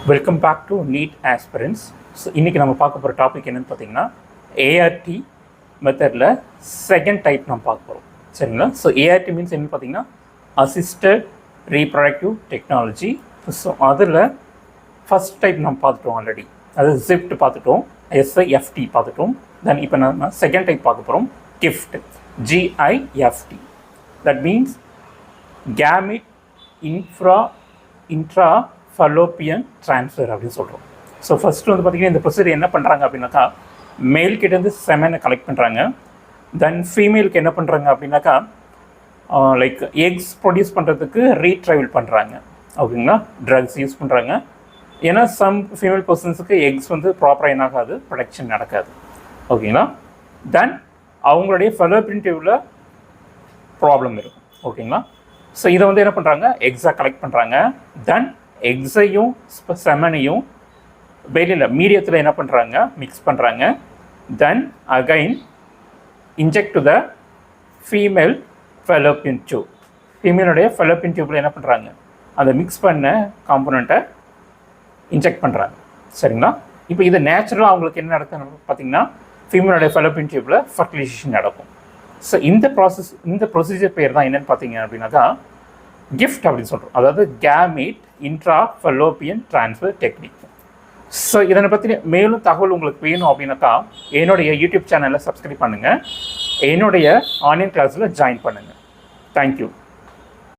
Welcome back to NEET aspirants. So இன்றைக்கி நம்ம பார்க்க போகிற டாபிக் என்னென்னு பார்த்தீங்கன்னா ஏஆர்டி மெத்தடில் செகண்ட் டைப் நம்ம பார்க்க போகிறோம். சரிங்களா? ஸோ ஏஆர்டி மீன்ஸ் என்னென்னு பார்த்தீங்கன்னா அசிஸ்டட் ரீப்ரொடக்டிவ் டெக்னாலஜி. ஸோ அதில் ஃபஸ்ட் டைப் நம்ம பார்த்துட்டோம் ஆல்ரெடி, அது ஜிஃப்ட் பார்த்துட்டோம், எஸ்ஐஎஃப்டி பார்த்துட்டோம். தென் இப்போ நம்ம செகண்ட் டைப் பார்க்க போகிறோம், gift, G I F T. That means gamete intra fallopian transfer அப்படின்னு சொல்கிறோம். ஸோ ஃபஸ்ட்டு வந்து பார்த்திங்கன்னா இந்த ப்ரொசீஜர் என்ன பண்ணுறாங்க அப்படின்னாக்கா, மேல் கிட்டேருந்து செமனை கலெக்ட் பண்ணுறாங்க. தென் ஃபீமேலுக்கு என்ன பண்ணுறாங்க அப்படின்னாக்கா லைக் எக்ஸ் ப்ரொடியூஸ் பண்ணுறதுக்கு ரீட்ரைவல் பண்ணுறாங்க. ஓகேங்களா? ட்ரக்ஸ் யூஸ் பண்ணுறாங்க. ஏன்னா சம் ஃபீமேல் பர்சன்ஸுக்கு எக்ஸ் வந்து ப்ராப்பராக என்னாகாது, ப்ரொடக்ஷன் நடக்காது. ஓகேங்களா? தென் அவங்களுடைய ஃபலோப்பியன் டியூபில் ப்ராப்ளம் இருக்கும். ஓகேங்களா? ஸோ இதை வந்து என்ன பண்ணுறாங்க, எக்ஸாக கலெக்ட் பண்ணுறாங்க. தென் எக்ஸையும் செமனையும் வெளியில் மீடியத்தில் என்ன பண்ணுறாங்க, மிக்ஸ் பண்ணுறாங்க. Then again inject to the female fallopian tube. ஃபீமேலுடைய ஃபெலோப்பியன் டியூப்பில் என்ன பண்ணுறாங்க, அந்த மிக்ஸ் பண்ண காம்போனண்ட்டை இன்ஜெக்ட் பண்ணுறாங்க. சரிங்களா? இப்போ இது நேச்சுரலாக அவங்களுக்கு என்ன நடக்குதுன்னு பார்த்தீங்கன்னா, ஃபீமேலுடைய ஃபெலோப்பியன் டியூப்பில் ஃபர்டிலைசேஷன் நடக்கும். ஸோ இந்த ப்ரொசீஜர் பேர் தான் என்னென்னு பார்த்தீங்க அப்படின்னாக்கா கிஃப்ட் அப்படின்னு சொல்கிறோம். அதாவது gamete intra fallopian transfer technique. So இதனை பற்றி மேலும் தகவல் உங்களுக்கு வேணும் அப்படின்னாக்கா என்னுடைய யூடியூப் சேனலில் சப்ஸ்கிரைப் பண்ணுங்கள், என்னுடைய ஆன்லைன் கிளாஸில் ஜாயின் பண்ணுங்கள். தேங்க்யூ.